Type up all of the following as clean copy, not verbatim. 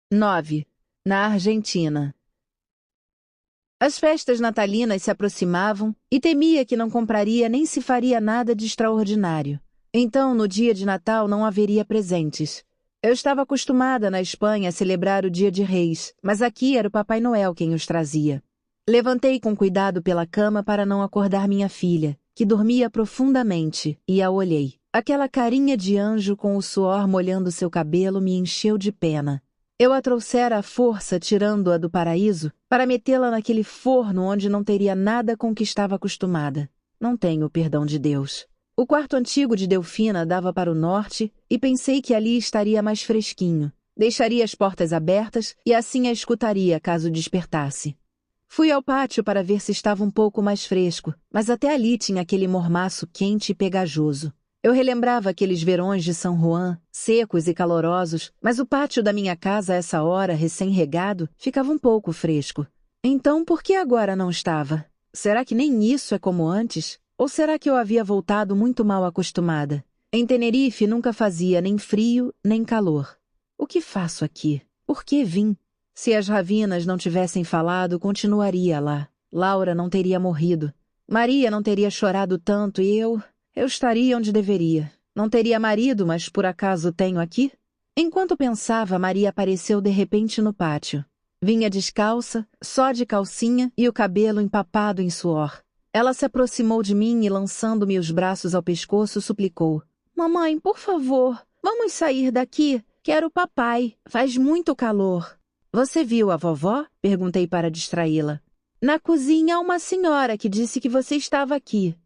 9. Na Argentina. As festas natalinas se aproximavam e temia que não compraria nem se faria nada de extraordinário. Então, no dia de Natal não haveria presentes. Eu estava acostumada na Espanha a celebrar o Dia de Reis, mas aqui era o Papai Noel quem os trazia. Levantei com cuidado pela cama para não acordar minha filha, que dormia profundamente, e a olhei. Aquela carinha de anjo com o suor molhando seu cabelo me encheu de pena. Eu a trouxera à força, tirando-a do paraíso, para metê-la naquele forno onde não teria nada com que estava acostumada. Não tenho o perdão de Deus. O quarto antigo de Delfina dava para o norte e pensei que ali estaria mais fresquinho. Deixaria as portas abertas e assim a escutaria caso despertasse. Fui ao pátio para ver se estava um pouco mais fresco, mas até ali tinha aquele mormaço quente e pegajoso. Eu relembrava aqueles verões de São Juan, secos e calorosos, mas o pátio da minha casa a essa hora, recém-regado, ficava um pouco fresco. Então, por que agora não estava? Será que nem isso é como antes? Ou será que eu havia voltado muito mal acostumada? Em Tenerife nunca fazia nem frio, nem calor. O que faço aqui? Por que vim? Se as Ravinas não tivessem falado, continuaria lá. Laura não teria morrido. Maria não teria chorado tanto e eu estaria onde deveria. Não teria marido, mas por acaso tenho aqui? Enquanto pensava, Maria apareceu de repente no pátio. Vinha descalça, só de calcinha e o cabelo empapado em suor. Ela se aproximou de mim e, lançando-me os braços ao pescoço, suplicou. Mamãe, por favor, vamos sair daqui. Quero o papai. Faz muito calor. Você viu a vovó? Perguntei para distraí-la. Na cozinha há uma senhora que disse que você estava aqui.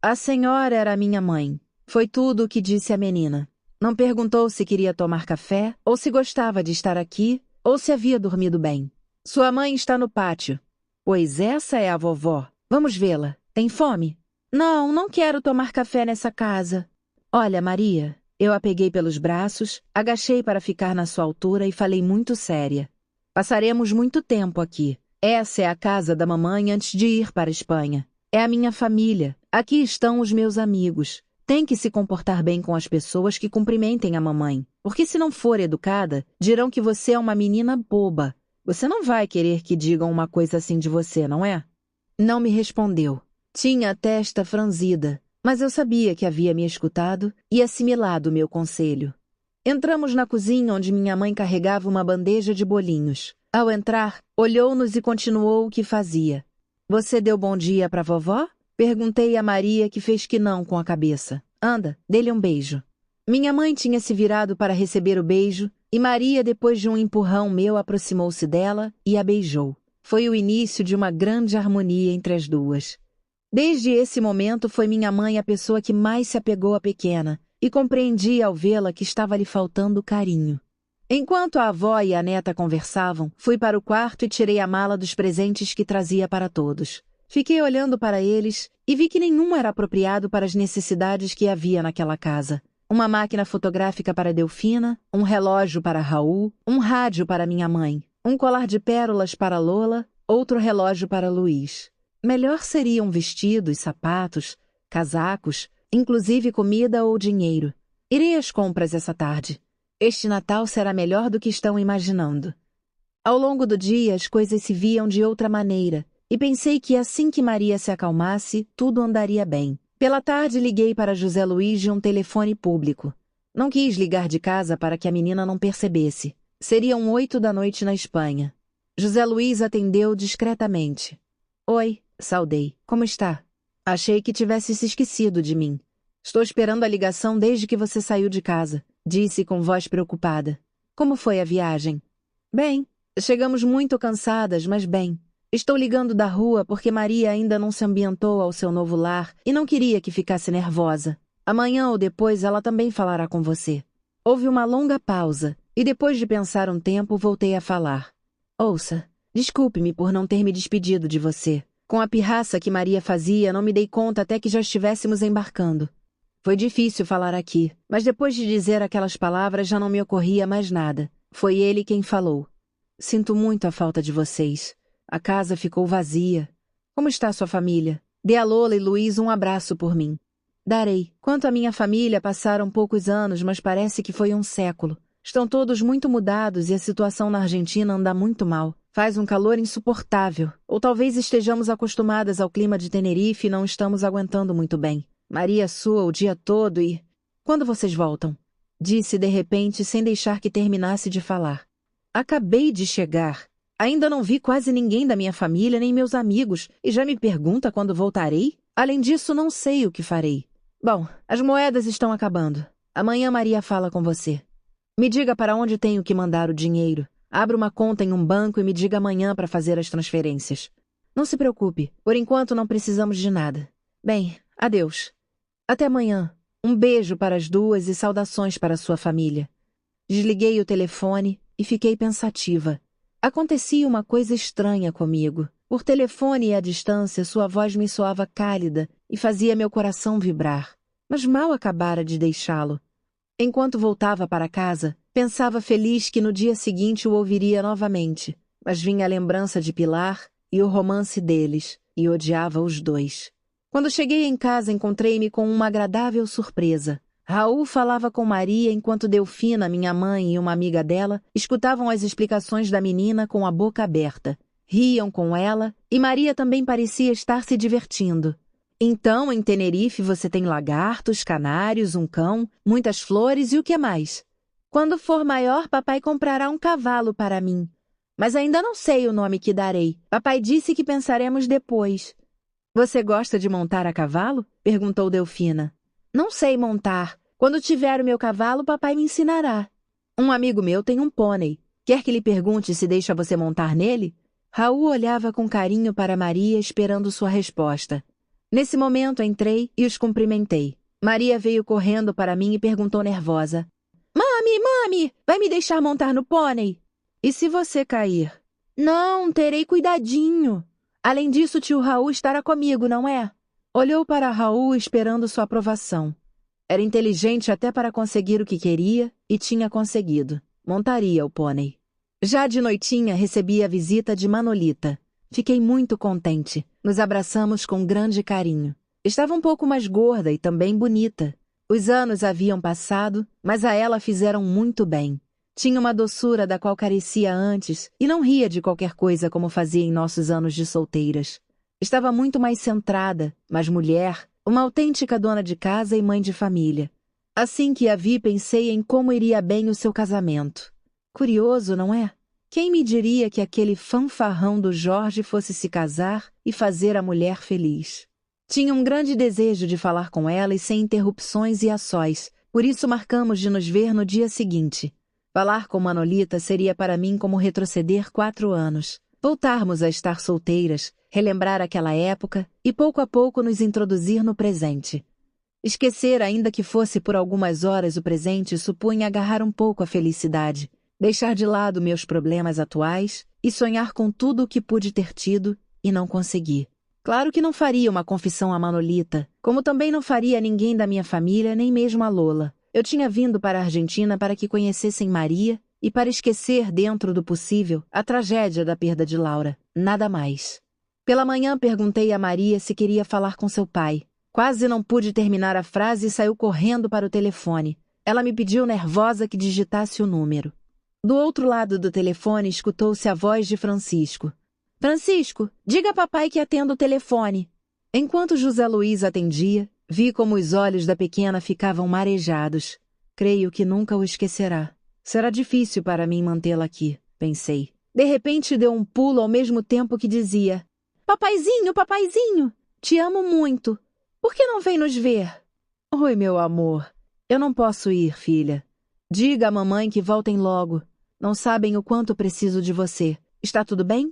A senhora era minha mãe. Foi tudo o que disse a menina. Não perguntou se queria tomar café, ou se gostava de estar aqui, ou se havia dormido bem. Sua mãe está no pátio. Pois essa é a vovó. Vamos vê-la. Tem fome? Não, não quero tomar café nessa casa. Olha, Maria, eu a peguei pelos braços, agachei para ficar na sua altura e falei muito séria. Passaremos muito tempo aqui. Essa é a casa da mamãe antes de ir para a Espanha. É a minha família. Aqui estão os meus amigos. Tem que se comportar bem com as pessoas que cumprimentem a mamãe. Porque se não for educada, dirão que você é uma menina boba. Você não vai querer que digam uma coisa assim de você, não é? Não me respondeu. Tinha a testa franzida, mas eu sabia que havia me escutado e assimilado o meu conselho. Entramos na cozinha onde minha mãe carregava uma bandeja de bolinhos. Ao entrar, olhou-nos e continuou o que fazia. Você deu bom dia para a vovó? Perguntei a Maria, que fez que não com a cabeça. Anda, dê-lhe um beijo. Minha mãe tinha se virado para receber o beijo e Maria, depois de um empurrão meu, aproximou-se dela e a beijou. Foi o início de uma grande harmonia entre as duas. Desde esse momento foi minha mãe a pessoa que mais se apegou à pequena e compreendi ao vê-la que estava lhe faltando carinho. Enquanto a avó e a neta conversavam, fui para o quarto e tirei a mala dos presentes que trazia para todos. Fiquei olhando para eles e vi que nenhum era apropriado para as necessidades que havia naquela casa. Uma máquina fotográfica para Delfina, um relógio para Raul, um rádio para minha mãe, um colar de pérolas para Lola, outro relógio para Luiz. Melhor seriam vestidos, sapatos, casacos, inclusive comida ou dinheiro. Irei às compras essa tarde. Este Natal será melhor do que estão imaginando. Ao longo do dia, as coisas se viam de outra maneira, e pensei que assim que Maria se acalmasse, tudo andaria bem. Pela tarde, liguei para José Luiz de um telefone público. Não quis ligar de casa para que a menina não percebesse. Seriam 8 da noite na Espanha. José Luiz atendeu discretamente. Oi, saudei. Como está? Achei que tivesse se esquecido de mim. Estou esperando a ligação desde que você saiu de casa, disse com voz preocupada. Como foi a viagem? Bem, chegamos muito cansadas, mas bem. Estou ligando da rua porque Maria ainda não se ambientou ao seu novo lar e não queria que ficasse nervosa. Amanhã ou depois ela também falará com você. Houve uma longa pausa e depois de pensar um tempo voltei a falar. Ouça, desculpe-me por não ter me despedido de você. Com a pirraça que Maria fazia, não me dei conta até que já estivéssemos embarcando. Foi difícil falar aqui, mas depois de dizer aquelas palavras já não me ocorria mais nada. Foi ele quem falou. Sinto muito a falta de vocês. A casa ficou vazia. Como está sua família? Dê a Lola e Luiz um abraço por mim. Darei. Quanto à minha família, passaram poucos anos, mas parece que foi um século. Estão todos muito mudados e a situação na Argentina anda muito mal. Faz um calor insuportável. Ou talvez estejamos acostumadas ao clima de Tenerife e não estamos aguentando muito bem. Maria sua o dia todo e... Quando vocês voltam? Disse de repente, sem deixar que terminasse de falar. Acabei de chegar. Ainda não vi quase ninguém da minha família nem meus amigos e já me pergunta quando voltarei? Além disso, não sei o que farei. Bom, as moedas estão acabando. Amanhã Maria fala com você. Me diga para onde tenho que mandar o dinheiro. Abra uma conta em um banco e me diga amanhã para fazer as transferências. Não se preocupe, por enquanto não precisamos de nada. Bem, adeus. Até amanhã. Um beijo para as duas e saudações para sua família. Desliguei o telefone e fiquei pensativa. Acontecia uma coisa estranha comigo. Por telefone e à distância, sua voz me soava cálida e fazia meu coração vibrar. Mas mal acabara de deixá-lo. Enquanto voltava para casa, pensava feliz que no dia seguinte o ouviria novamente. Mas vinha a lembrança de Pilar e o romance deles, e odiava os dois. Quando cheguei em casa, encontrei-me com uma agradável surpresa. Raul falava com Maria enquanto Delfina, minha mãe e uma amiga dela, escutavam as explicações da menina com a boca aberta. Riam com ela e Maria também parecia estar se divertindo. Então, em Tenerife você tem lagartos, canários, um cão, muitas flores e o que mais? Quando for maior, papai comprará um cavalo para mim. Mas ainda não sei o nome que darei. Papai disse que pensaremos depois. Você gosta de montar a cavalo? Perguntou Delfina. Não sei montar. Quando tiver o meu cavalo, papai me ensinará. Um amigo meu tem um pônei. Quer que lhe pergunte se deixa você montar nele? Raul olhava com carinho para Maria, esperando sua resposta. Nesse momento, entrei e os cumprimentei. Maria veio correndo para mim e perguntou nervosa. Mami, vai me deixar montar no pônei? E se você cair? Não, terei cuidadinho. Além disso, tio Raul estará comigo, não é? Olhou para Raul esperando sua aprovação. Era inteligente até para conseguir o que queria e tinha conseguido. Montaria o pônei. Já de noitinha recebi a visita de Manolita. Fiquei muito contente. Nos abraçamos com grande carinho. Estava um pouco mais gorda e também bonita. Os anos haviam passado, mas a ela fizeram muito bem. Tinha uma doçura da qual carecia antes e não ria de qualquer coisa como fazia em nossos anos de solteiras. Estava muito mais centrada, mais mulher, uma autêntica dona de casa e mãe de família. Assim que a vi, pensei em como iria bem o seu casamento. Curioso, não é? Quem me diria que aquele fanfarrão do Jorge fosse se casar e fazer a mulher feliz? Tinha um grande desejo de falar com ela e sem interrupções e a sós, por isso marcamos de nos ver no dia seguinte. Falar com Manolita seria para mim como retroceder 4 anos. Voltarmos a estar solteiras, relembrar aquela época e pouco a pouco nos introduzir no presente. Esquecer, ainda que fosse por algumas horas, o presente supunha agarrar um pouco a felicidade. Deixar de lado meus problemas atuais e sonhar com tudo o que pude ter tido e não consegui. Claro que não faria uma confissão a Manolita, como também não faria a ninguém da minha família, nem mesmo a Lola. Eu tinha vindo para a Argentina para que conhecessem Maria e para esquecer, dentro do possível, a tragédia da perda de Laura. Nada mais. Pela manhã perguntei a Maria se queria falar com seu pai. Quase não pude terminar a frase e saiu correndo para o telefone. Ela me pediu nervosa que digitasse o número. Do outro lado do telefone escutou-se a voz de Francisco. Francisco, diga a papai que atenda o telefone. Enquanto José Luiz atendia, vi como os olhos da pequena ficavam marejados. Creio que nunca o esquecerá. Será difícil para mim mantê-la aqui, pensei. De repente deu um pulo ao mesmo tempo que dizia: Papaizinho, papaizinho, te amo muito. Por que não vem nos ver? Oi, meu amor. Eu não posso ir, filha. Diga à mamãe que voltem logo. Não sabem o quanto preciso de você. Está tudo bem?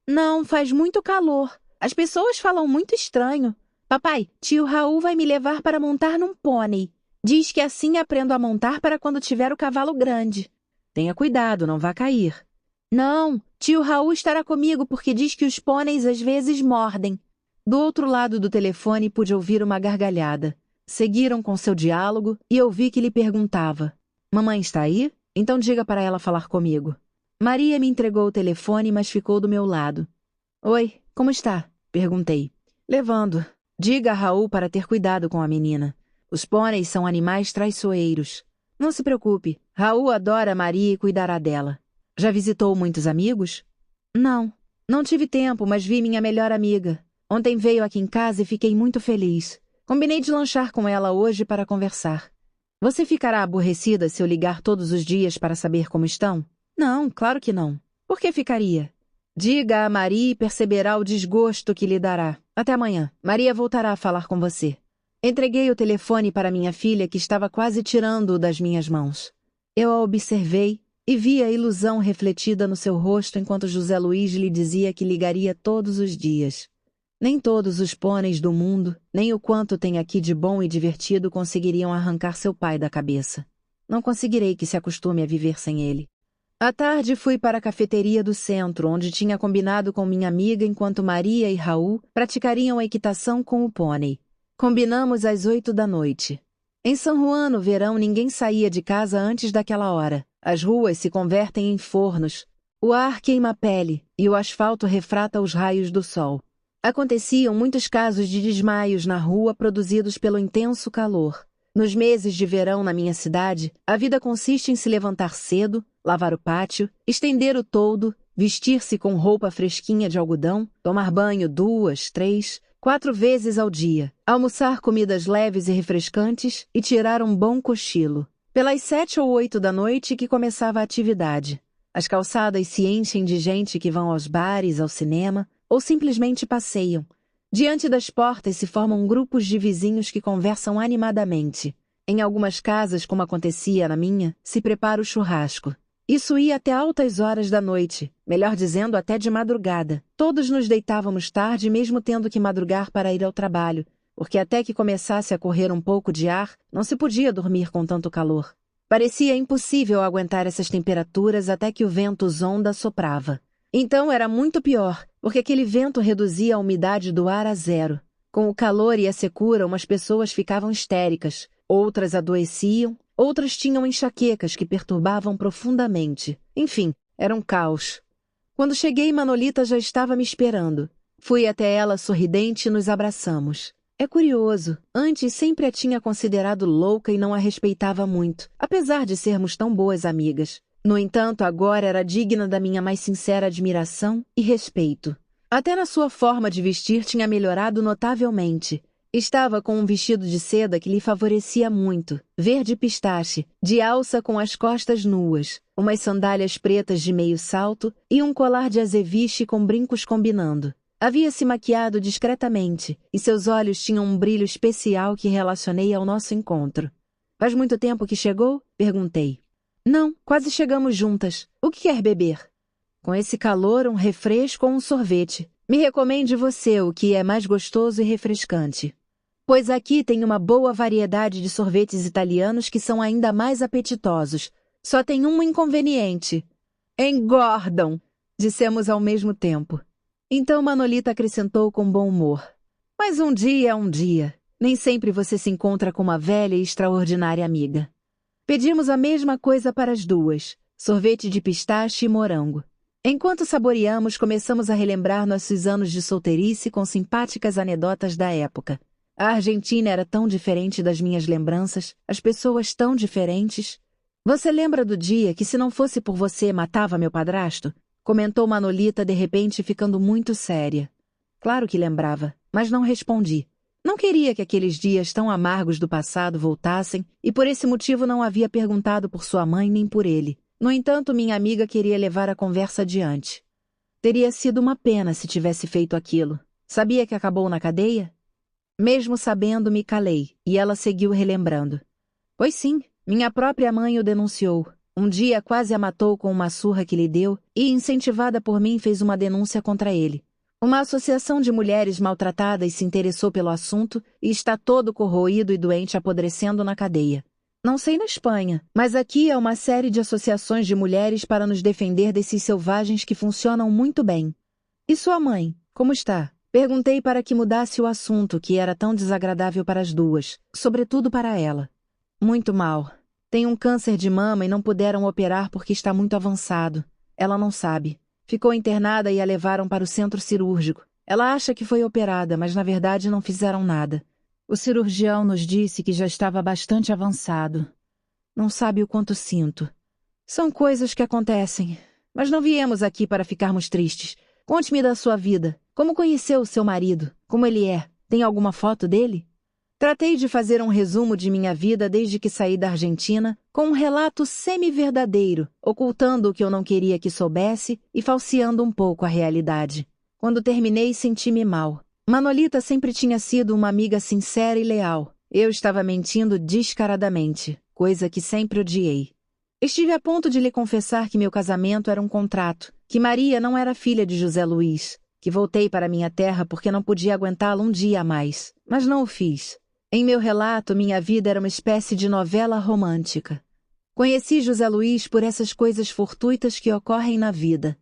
Não, faz muito calor. As pessoas falam muito estranho. Papai, tio Raul vai me levar para montar num pônei. Diz que assim aprendo a montar para quando tiver o cavalo grande. Tenha cuidado, não vá cair. Não, tio Raul estará comigo porque diz que os pôneis às vezes mordem. Do outro lado do telefone pude ouvir uma gargalhada. Seguiram com seu diálogo e ouvi que lhe perguntava: Mamãe está aí? Então diga para ela falar comigo. Maria me entregou o telefone, mas ficou do meu lado. Oi, como está? Perguntei. Levando. Diga a Raul para ter cuidado com a menina. Os pôneis são animais traiçoeiros. Não se preocupe, Raul adora Maria e cuidará dela. Já visitou muitos amigos? Não. Não tive tempo, mas vi minha melhor amiga. Ontem veio aqui em casa e fiquei muito feliz. Combinei de lanchar com ela hoje para conversar. Você ficará aborrecida se eu ligar todos os dias para saber como estão? Não, claro que não. Por que ficaria? Diga a Maria e perceberá o desgosto que lhe dará. Até amanhã. Maria voltará a falar com você. Entreguei o telefone para minha filha, que estava quase tirando-o das minhas mãos. Eu a observei e vi a ilusão refletida no seu rosto enquanto José Luiz lhe dizia que ligaria todos os dias. Nem todos os pôneis do mundo, nem o quanto tem aqui de bom e divertido conseguiriam arrancar seu pai da cabeça. Não conseguirei que se acostume a viver sem ele. À tarde fui para a cafeteria do centro, onde tinha combinado com minha amiga enquanto Maria e Raul praticariam a equitação com o pônei. Combinamos às 8 da noite. Em São Juan, no verão, ninguém saía de casa antes daquela hora. As ruas se convertem em fornos. O ar queima a pele e o asfalto refrata os raios do sol. Aconteciam muitos casos de desmaios na rua produzidos pelo intenso calor. Nos meses de verão na minha cidade, a vida consiste em se levantar cedo, lavar o pátio, estender o toldo, vestir-se com roupa fresquinha de algodão, tomar banho 2, 3, 4 vezes ao dia, almoçar comidas leves e refrescantes e tirar um bom cochilo. Pelas 7 ou 8 da noite que começava a atividade. As calçadas se enchem de gente que vão aos bares, ao cinema ou simplesmente passeiam. Diante das portas se formam grupos de vizinhos que conversam animadamente. Em algumas casas, como acontecia na minha, se prepara o churrasco. Isso ia até altas horas da noite, melhor dizendo, até de madrugada. Todos nos deitávamos tarde, mesmo tendo que madrugar para ir ao trabalho, porque até que começasse a correr um pouco de ar, não se podia dormir com tanto calor. Parecia impossível aguentar essas temperaturas até que o vento zonda soprava. Então era muito pior, porque aquele vento reduzia a umidade do ar a zero. Com o calor e a secura, umas pessoas ficavam histéricas, outras adoeciam, outras tinham enxaquecas que perturbavam profundamente. Enfim, era um caos. Quando cheguei, Manolita já estava me esperando. Fui até ela sorridente e nos abraçamos. É curioso, antes sempre a tinha considerado louca e não a respeitava muito, apesar de sermos tão boas amigas. No entanto, agora era digna da minha mais sincera admiração e respeito. Até na sua forma de vestir tinha melhorado notavelmente. Estava com um vestido de seda que lhe favorecia muito, verde pistache, de alça com as costas nuas, umas sandálias pretas de meio salto e um colar de azeviche com brincos combinando. Havia se maquiado discretamente e seus olhos tinham um brilho especial que relacionei ao nosso encontro. Faz muito tempo que chegou? Perguntei. Não, quase chegamos juntas. O que quer beber? Com esse calor, um refresco ou um sorvete. Me recomende você o que é mais gostoso e refrescante. Pois aqui tem uma boa variedade de sorvetes italianos que são ainda mais apetitosos. Só tem um inconveniente. Engordam, dissemos ao mesmo tempo. Então Manolita acrescentou com bom humor. Mas um dia é um dia. Nem sempre você se encontra com uma velha e extraordinária amiga. Pedimos a mesma coisa para as duas, sorvete de pistache e morango. Enquanto saboreamos, começamos a relembrar nossos anos de solteirice com simpáticas anedotas da época. A Argentina era tão diferente das minhas lembranças, as pessoas tão diferentes. Você lembra do dia que, se não fosse por você, matava meu padrasto? Comentou Manolita, de repente ficando muito séria. Claro que lembrava, mas não respondi. Não queria que aqueles dias tão amargos do passado voltassem e por esse motivo não havia perguntado por sua mãe nem por ele. No entanto, minha amiga queria levar a conversa adiante. Teria sido uma pena se tivesse feito aquilo. Sabia que acabou na cadeia? Mesmo sabendo, me calei, e ela seguiu relembrando. Pois sim, minha própria mãe o denunciou. Um dia quase a matou com uma surra que lhe deu e, incentivada por mim, fez uma denúncia contra ele. Uma associação de mulheres maltratadas se interessou pelo assunto e está todo corroído e doente apodrecendo na cadeia. Não sei na Espanha, mas aqui é uma série de associações de mulheres para nos defender desses selvagens que funcionam muito bem. E sua mãe, como está? Perguntei para que mudasse o assunto, que era tão desagradável para as duas, sobretudo para ela. Muito mal. Tem um câncer de mama e não puderam operar porque está muito avançado. Ela não sabe. Ficou internada e a levaram para o centro cirúrgico. Ela acha que foi operada, mas na verdade não fizeram nada. O cirurgião nos disse que já estava bastante avançado. Não sabe o quanto sinto. São coisas que acontecem, mas não viemos aqui para ficarmos tristes. Conte-me da sua vida. Como conheceu o seu marido? Como ele é? Tem alguma foto dele? Tratei de fazer um resumo de minha vida desde que saí da Argentina, com um relato semi-verdadeiro, ocultando o que eu não queria que soubesse e falseando um pouco a realidade. Quando terminei, senti-me mal. Manolita sempre tinha sido uma amiga sincera e leal. Eu estava mentindo descaradamente, coisa que sempre odiei. Estive a ponto de lhe confessar que meu casamento era um contrato, que Maria não era filha de José Luiz, que voltei para minha terra porque não podia aguentá-lo um dia a mais, mas não o fiz. Em meu relato, minha vida era uma espécie de novela romântica. Conheci José Luiz por essas coisas fortuitas que ocorrem na vida.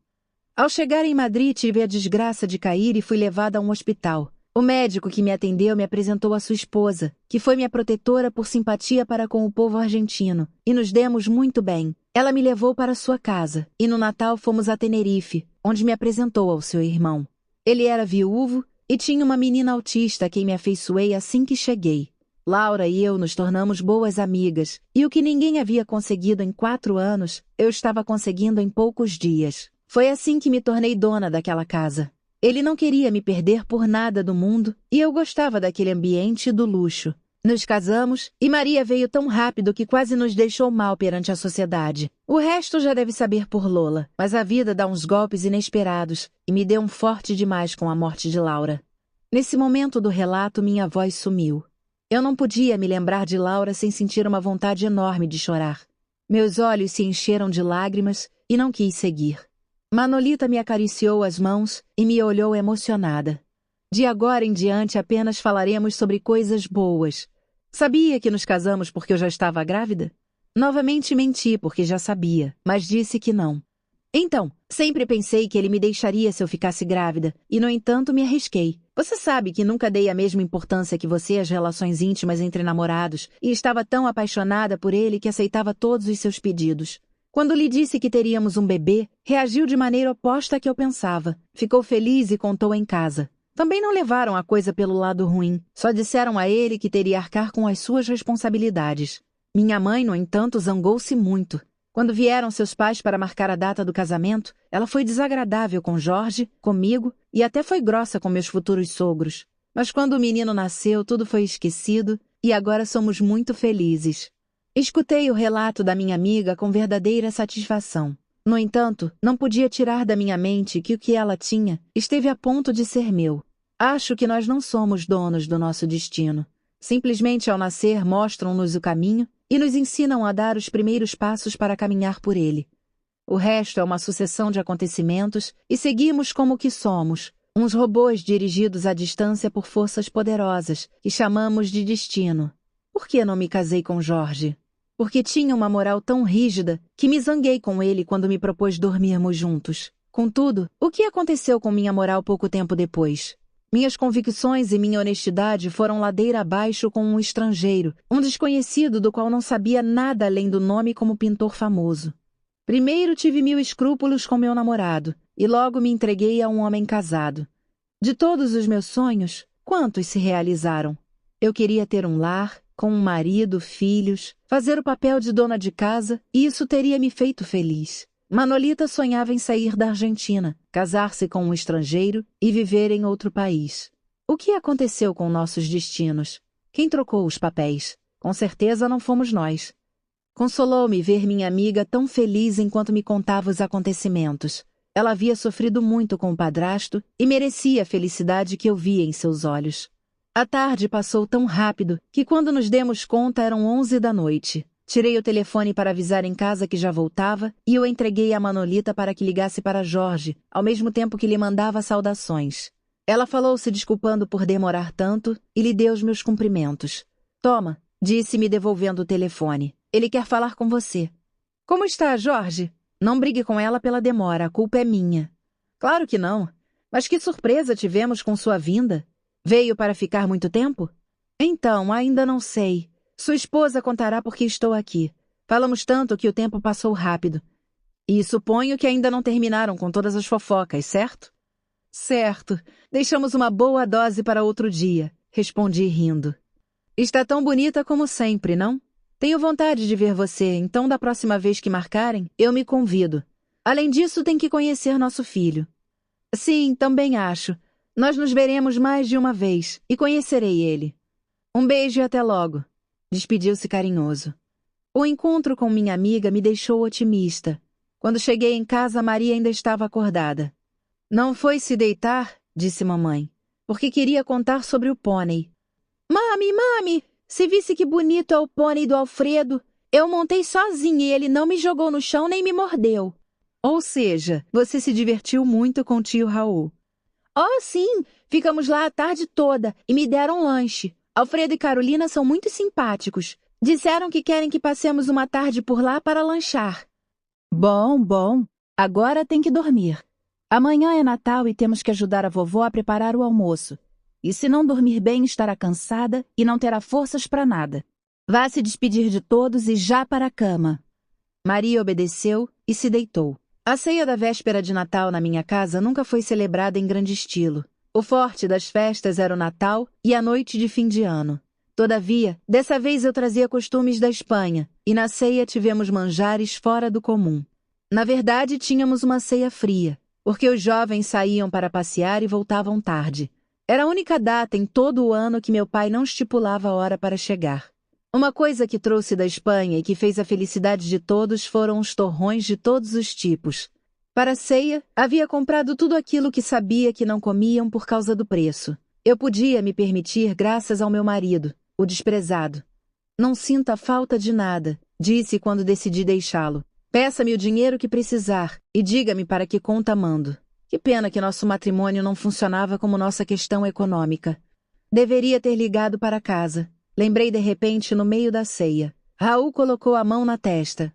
Ao chegar em Madrid, tive a desgraça de cair e fui levada a um hospital. O médico que me atendeu me apresentou a sua esposa, que foi minha protetora por simpatia para com o povo argentino, e nos demos muito bem. Ela me levou para sua casa, e no Natal fomos a Tenerife, onde me apresentou ao seu irmão. Ele era viúvo e tinha uma menina autista a quem me afeiçoei assim que cheguei. Laura e eu nos tornamos boas amigas, e o que ninguém havia conseguido em 4 anos, eu estava conseguindo em poucos dias. Foi assim que me tornei dona daquela casa. Ele não queria me perder por nada do mundo, e eu gostava daquele ambiente e do luxo. Nos casamos, e Maria veio tão rápido que quase nos deixou mal perante a sociedade. O resto já deve saber por Lola, mas a vida dá uns golpes inesperados, e me deu um forte demais com a morte de Laura. Nesse momento do relato, minha voz sumiu. Eu não podia me lembrar de Laura sem sentir uma vontade enorme de chorar. Meus olhos se encheram de lágrimas e não quis seguir. Manolita me acariciou as mãos e me olhou emocionada. De agora em diante apenas falaremos sobre coisas boas. Sabia que nos casamos porque eu já estava grávida? Novamente menti porque já sabia, mas disse que não. Então, sempre pensei que ele me deixaria se eu ficasse grávida, e no entanto me arrisquei. Você sabe que nunca dei a mesma importância que você às relações íntimas entre namorados, e estava tão apaixonada por ele que aceitava todos os seus pedidos. Quando lhe disse que teríamos um bebê, reagiu de maneira oposta à que eu pensava. Ficou feliz e contou em casa. Também não levaram a coisa pelo lado ruim, só disseram a ele que teria arcar com as suas responsabilidades. Minha mãe, no entanto, zangou-se muito. Quando vieram seus pais para marcar a data do casamento, ela foi desagradável com Jorge, comigo e até foi grossa com meus futuros sogros. Mas quando o menino nasceu, tudo foi esquecido e agora somos muito felizes. Escutei o relato da minha amiga com verdadeira satisfação. No entanto, não podia tirar da minha mente que o que ela tinha esteve a ponto de ser meu. Acho que nós não somos donos do nosso destino. Simplesmente ao nascer mostram-nos o caminho e nos ensinam a dar os primeiros passos para caminhar por ele. O resto é uma sucessão de acontecimentos e seguimos como que somos, uns robôs dirigidos à distância por forças poderosas que chamamos de destino. Por que não me casei com Jorge? Porque tinha uma moral tão rígida que me zanguei com ele quando me propôs dormirmos juntos. Contudo, o que aconteceu com minha moral pouco tempo depois? Minhas convicções e minha honestidade foram ladeira abaixo com um estrangeiro, um desconhecido do qual não sabia nada além do nome como pintor famoso. Primeiro tive 1000 escrúpulos com meu namorado, e logo me entreguei a um homem casado. De todos os meus sonhos, quantos se realizaram? Eu queria ter um lar, com um marido, filhos, fazer o papel de dona de casa, e isso teria me feito feliz. Manolita sonhava em sair da Argentina, casar-se com um estrangeiro e viver em outro país. O que aconteceu com nossos destinos? Quem trocou os papéis? Com certeza não fomos nós. Consolou-me ver minha amiga tão feliz enquanto me contava os acontecimentos. Ela havia sofrido muito com o padrasto e merecia a felicidade que eu via em seus olhos. A tarde passou tão rápido que quando nos demos conta eram 11 da noite. Tirei o telefone para avisar em casa que já voltava e o entreguei a Manolita para que ligasse para Jorge, ao mesmo tempo que lhe mandava saudações. Ela falou se desculpando por demorar tanto e lhe deu os meus cumprimentos. Toma, disse-me devolvendo o telefone. Ele quer falar com você. Como está, Jorge? Não brigue com ela pela demora, a culpa é minha. Claro que não. Mas que surpresa tivemos com sua vinda. Veio para ficar muito tempo? Então, ainda não sei. Sua esposa contará por que estou aqui. Falamos tanto que o tempo passou rápido. E suponho que ainda não terminaram com todas as fofocas, certo? Certo. Deixamos uma boa dose para outro dia, respondi rindo. Está tão bonita como sempre, não? Tenho vontade de ver você, então da próxima vez que marcarem, eu me convido. Além disso, tem que conhecer nosso filho. Sim, também acho. Nós nos veremos mais de uma vez e conhecerei ele. Um beijo e até logo. Despediu-se carinhoso. O encontro com minha amiga me deixou otimista. Quando cheguei em casa, Maria ainda estava acordada. Não foi se deitar, disse mamãe, porque queria contar sobre o pônei. Mami, se visse que bonito é o pônei do Alfredo. Eu montei sozinha e ele não me jogou no chão nem me mordeu. Ou seja, você se divertiu muito com o tio Raul. Oh, sim! Ficamos lá a tarde toda e me deram lanche. Alfredo e Carolina são muito simpáticos. Disseram que querem que passemos uma tarde por lá para lanchar. Bom. Agora tem que dormir. Amanhã é Natal e temos que ajudar a vovó a preparar o almoço. E se não dormir bem, estará cansada e não terá forças para nada. Vá se despedir de todos e já para a cama. Maria obedeceu e se deitou. A ceia da véspera de Natal na minha casa nunca foi celebrada em grande estilo. O forte das festas era o Natal e a noite de fim de ano. Todavia, dessa vez eu trazia costumes da Espanha, e na ceia tivemos manjares fora do comum. Na verdade, tínhamos uma ceia fria, porque os jovens saíam para passear e voltavam tarde. Era a única data em todo o ano que meu pai não estipulava a hora para chegar. Uma coisa que trouxe da Espanha e que fez a felicidade de todos foram os torrões de todos os tipos. Para a ceia, havia comprado tudo aquilo que sabia que não comiam por causa do preço. Eu podia me permitir graças ao meu marido, o desprezado. Não sinta falta de nada, disse quando decidi deixá-lo. Peça-me o dinheiro que precisar e diga-me para que conta mando. Que pena que nosso matrimônio não funcionava como nossa questão econômica. Deveria ter ligado para casa. Lembrei de repente no meio da ceia. Raul colocou a mão na testa.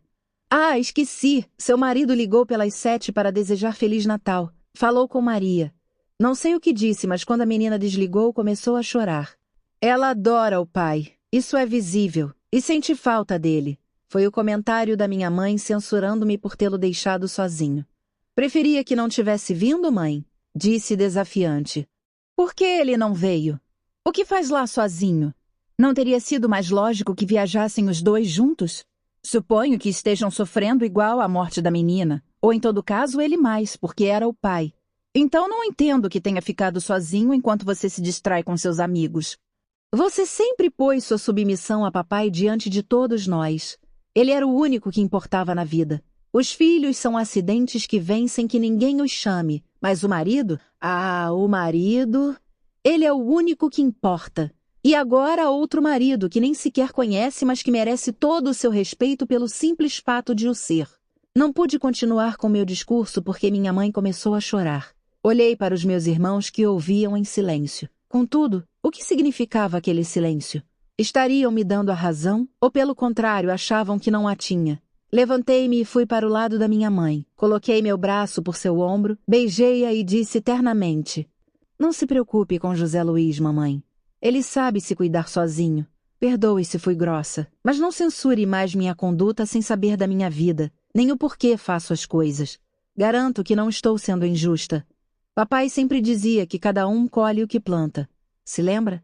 Ah, esqueci! Seu marido ligou pelas 7 para desejar Feliz Natal. Falou com Maria. Não sei o que disse, mas quando a menina desligou, começou a chorar. Ela adora o pai. Isso é visível. E sente falta dele. Foi o comentário da minha mãe censurando-me por tê-lo deixado sozinho. Preferia que não tivesse vindo, mãe? Disse desafiante. Por que ele não veio? O que faz lá sozinho? Não teria sido mais lógico que viajassem os dois juntos? Suponho que estejam sofrendo igual à morte da menina. Ou em todo caso, ele mais, porque era o pai. Então não entendo que tenha ficado sozinho enquanto você se distrai com seus amigos. Você sempre pôs sua submissão a papai diante de todos nós. Ele era o único que importava na vida. Os filhos são acidentes que vêm sem que ninguém os chame. Mas o marido? Ah, o marido... Ele é o único que importa. E agora outro marido que nem sequer conhece, mas que merece todo o seu respeito pelo simples fato de o ser. Não pude continuar com meu discurso porque minha mãe começou a chorar. Olhei para os meus irmãos que ouviam em silêncio. Contudo, o que significava aquele silêncio? Estariam me dando a razão ou, pelo contrário, achavam que não a tinha? Levantei-me e fui para o lado da minha mãe. Coloquei meu braço por seu ombro, beijei-a e disse ternamente: Não se preocupe com José Luiz, mamãe. Ele sabe se cuidar sozinho. Perdoe se fui grossa, mas não censure mais minha conduta sem saber da minha vida, nem o porquê faço as coisas. Garanto que não estou sendo injusta. Papai sempre dizia que cada um colhe o que planta. Se lembra?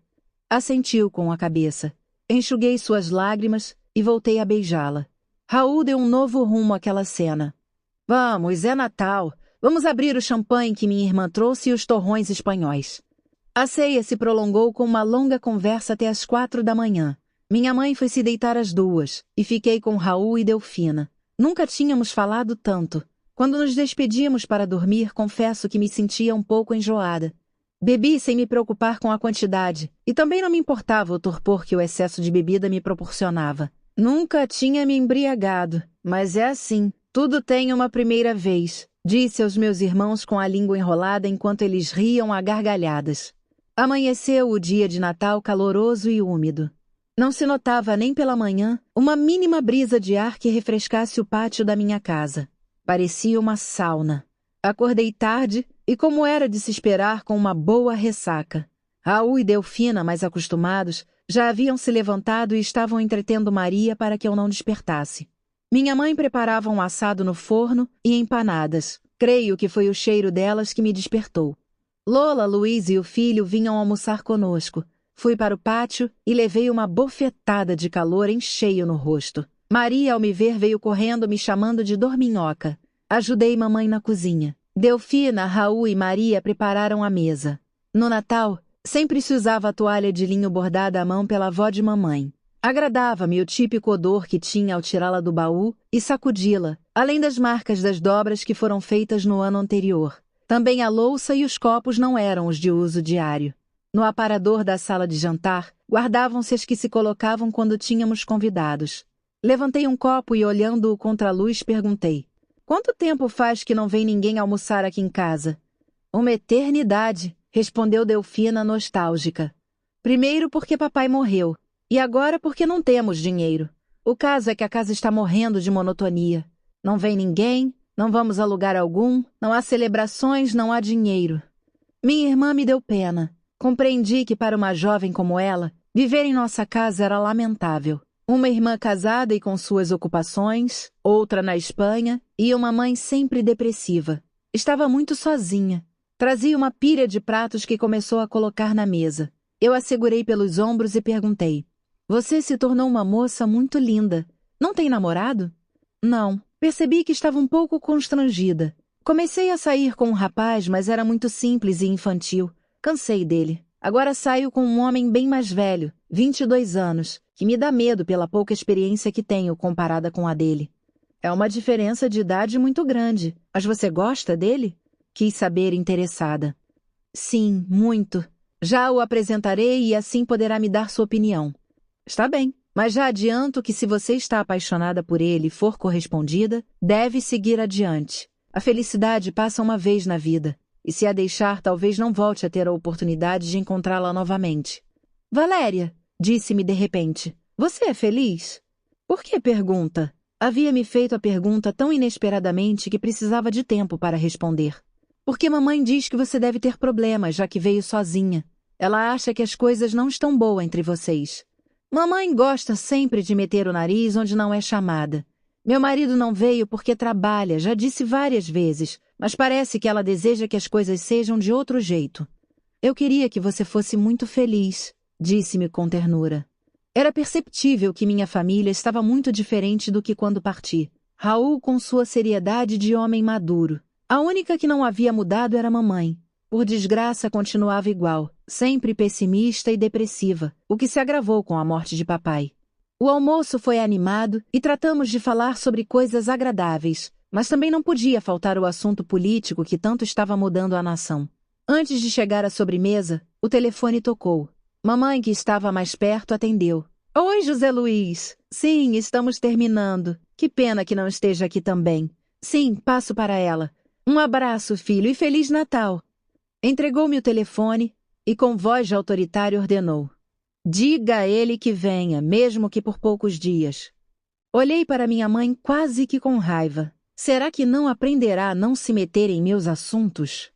Assentiu com a cabeça. Enxuguei suas lágrimas e voltei a beijá-la. Raul deu um novo rumo àquela cena. Vamos, é Natal. Vamos abrir o champanhe que minha irmã trouxe e os torrões espanhóis. A ceia se prolongou com uma longa conversa até às 4 da manhã. Minha mãe foi se deitar às 2 e fiquei com Raul e Delfina. Nunca tínhamos falado tanto. Quando nos despedimos para dormir, confesso que me sentia um pouco enjoada. Bebi sem me preocupar com a quantidade, e também não me importava o torpor que o excesso de bebida me proporcionava. Nunca tinha me embriagado, mas é assim, tudo tem uma primeira vez, disse aos meus irmãos com a língua enrolada enquanto eles riam a gargalhadas. Amanheceu o dia de Natal caloroso e úmido. Não se notava nem pela manhã uma mínima brisa de ar que refrescasse o pátio da minha casa. Parecia uma sauna. Acordei tarde e, como era de se esperar, com uma boa ressaca. Raul e Delfina, mais acostumados, já haviam se levantado e estavam entretendo Maria para que eu não despertasse. Minha mãe preparava um assado no forno e empanadas. Creio que foi o cheiro delas que me despertou. Lola, Luiz e o filho vinham almoçar conosco. Fui para o pátio e levei uma bofetada de calor em cheio no rosto. Maria, ao me ver, veio correndo me chamando de dorminhoca. Ajudei mamãe na cozinha. Delfina, Raul e Maria prepararam a mesa. No Natal, sempre se usava a toalha de linho bordada à mão pela avó de mamãe. Agradava-me o típico odor que tinha ao tirá-la do baú e sacudi-la, além das marcas das dobras que foram feitas no ano anterior. Também a louça e os copos não eram os de uso diário. No aparador da sala de jantar, guardavam-se as que se colocavam quando tínhamos convidados. Levantei um copo e, olhando-o contra a luz, perguntei: "Quanto tempo faz que não vem ninguém almoçar aqui em casa?" "Uma eternidade", respondeu Delfina nostálgica. "Primeiro porque papai morreu, e agora porque não temos dinheiro. O caso é que a casa está morrendo de monotonia. Não vem ninguém, não vamos a lugar algum, não há celebrações, não há dinheiro." Minha irmã me deu pena. Compreendi que para uma jovem como ela, viver em nossa casa era lamentável. Uma irmã casada e com suas ocupações, outra na Espanha, e uma mãe sempre depressiva. Estava muito sozinha. Trazia uma pilha de pratos que começou a colocar na mesa. Eu a segurei pelos ombros e perguntei: "Você se tornou uma moça muito linda. Não tem namorado?" "Não." Percebi que estava um pouco constrangida. Comecei a sair com um rapaz, mas era muito simples e infantil. Cansei dele. Agora saio com um homem bem mais velho, 22 anos, que me dá medo pela pouca experiência que tenho comparada com a dele. "É uma diferença de idade muito grande. Mas você gosta dele?" Quis saber, interessada. "Sim, muito. Já o apresentarei e assim poderá me dar sua opinião." "Está bem, mas já adianto que se você está apaixonada por ele e for correspondida, deve seguir adiante. A felicidade passa uma vez na vida. E se a deixar, talvez não volte a ter a oportunidade de encontrá-la novamente." "Valéria", disse-me de repente, "você é feliz?" "Por que pergunta?" Havia-me feito a pergunta tão inesperadamente que precisava de tempo para responder. "Porque mamãe diz que você deve ter problemas, já que veio sozinha. Ela acha que as coisas não estão boas entre vocês." "Mamãe gosta sempre de meter o nariz onde não é chamada. Meu marido não veio porque trabalha, já disse várias vezes, mas parece que ela deseja que as coisas sejam de outro jeito." "Eu queria que você fosse muito feliz", disse-me com ternura. Era perceptível que minha família estava muito diferente do que quando parti. Raul com sua seriedade de homem maduro. A única que não havia mudado era mamãe. Por desgraça, continuava igual, sempre pessimista e depressiva, o que se agravou com a morte de papai. O almoço foi animado e tratamos de falar sobre coisas agradáveis, mas também não podia faltar o assunto político que tanto estava mudando a nação. Antes de chegar à sobremesa, o telefone tocou. Mamãe, que estava mais perto, atendeu. "Oi, José Luiz. Sim, estamos terminando. Que pena que não esteja aqui também. Sim, passo para ela. Um abraço, filho, e Feliz Natal." Entregou-me o telefone e com voz de autoritário ordenou: "Diga a ele que venha, mesmo que por poucos dias." Olhei para minha mãe quase que com raiva. Será que não aprenderá a não se meter em meus assuntos?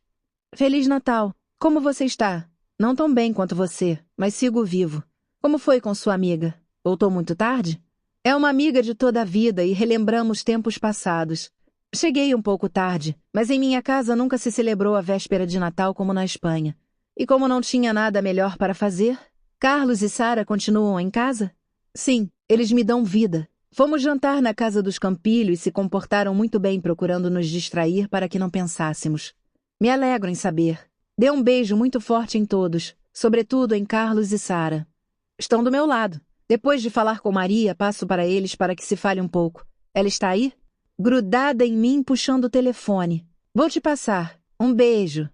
"Feliz Natal. Como você está?" "Não tão bem quanto você, mas sigo vivo." "Como foi com sua amiga? Voltou muito tarde?" "É uma amiga de toda a vida e relembramos tempos passados. Cheguei um pouco tarde, mas em minha casa nunca se celebrou a véspera de Natal como na Espanha. E como não tinha nada melhor para fazer, Carlos e Sara continuam em casa?" "Sim, eles me dão vida. Fomos jantar na casa dos Campilho e se comportaram muito bem procurando nos distrair para que não pensássemos." "Me alegro em saber." Dê um beijo muito forte em todos, sobretudo em Carlos e Sara. "Estão do meu lado. Depois de falar com Maria, passo para eles para que se fale um pouco. Ela está aí?" Grudada em mim, puxando o telefone. "Vou te passar. Um beijo."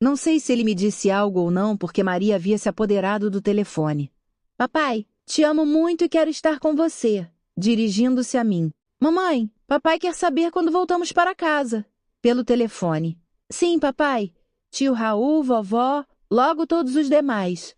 Não sei se ele me disse algo ou não, porque Maria havia se apoderado do telefone. "Papai, te amo muito e quero estar com você." Dirigindo-se a mim. "Mamãe, papai quer saber quando voltamos para casa." Pelo telefone. "Sim, papai. Tio Raul, vovó, logo todos os demais."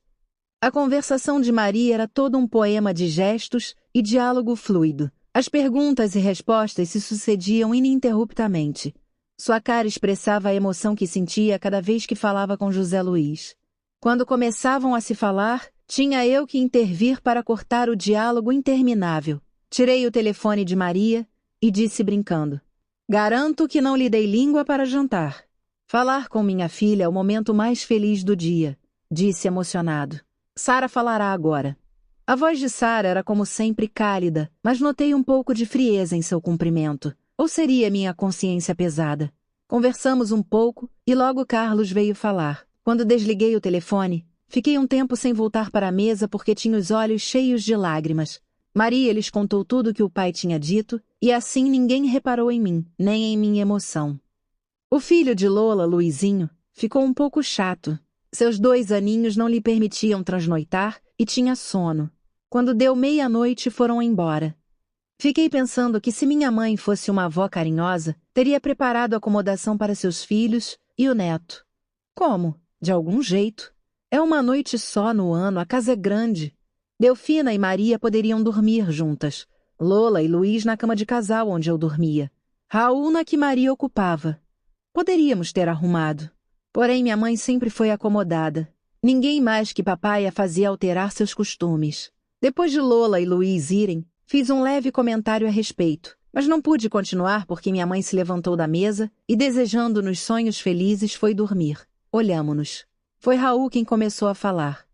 A conversação de Maria era todo um poema de gestos e diálogo fluido. As perguntas e respostas se sucediam ininterruptamente. Sua cara expressava a emoção que sentia cada vez que falava com José Luiz. Quando começavam a se falar, tinha eu que intervir para cortar o diálogo interminável. Tirei o telefone de Maria e disse brincando: "Garanto que não lhe dei língua para jantar." "Falar com minha filha é o momento mais feliz do dia", disse emocionado. Sara falará agora. A voz de Sara era como sempre cálida, mas notei um pouco de frieza em seu cumprimento. Ou seria minha consciência pesada? Conversamos um pouco e logo Carlos veio falar. Quando desliguei o telefone, fiquei um tempo sem voltar para a mesa porque tinha os olhos cheios de lágrimas. Maria lhes contou tudo o que o pai tinha dito e assim ninguém reparou em mim, nem em minha emoção. O filho de Lola, Luizinho, ficou um pouco chato. Seus 2 aninhos não lhe permitiam transnoitar e tinha sono. Quando deu meia-noite, foram embora. Fiquei pensando que se minha mãe fosse uma avó carinhosa, teria preparado acomodação para seus filhos e o neto. Como? De algum jeito. É uma noite só no ano, a casa é grande. Delfina e Maria poderiam dormir juntas. Lola e Luiz na cama de casal onde eu dormia. Raul na que Maria ocupava. Poderíamos ter arrumado. Porém, minha mãe sempre foi acomodada. Ninguém mais que papai a fazia alterar seus costumes. Depois de Lola e Luiz irem, fiz um leve comentário a respeito, mas não pude continuar porque minha mãe se levantou da mesa e, desejando-nos sonhos felizes, foi dormir. Olhamo-nos. Foi Raul quem começou a falar.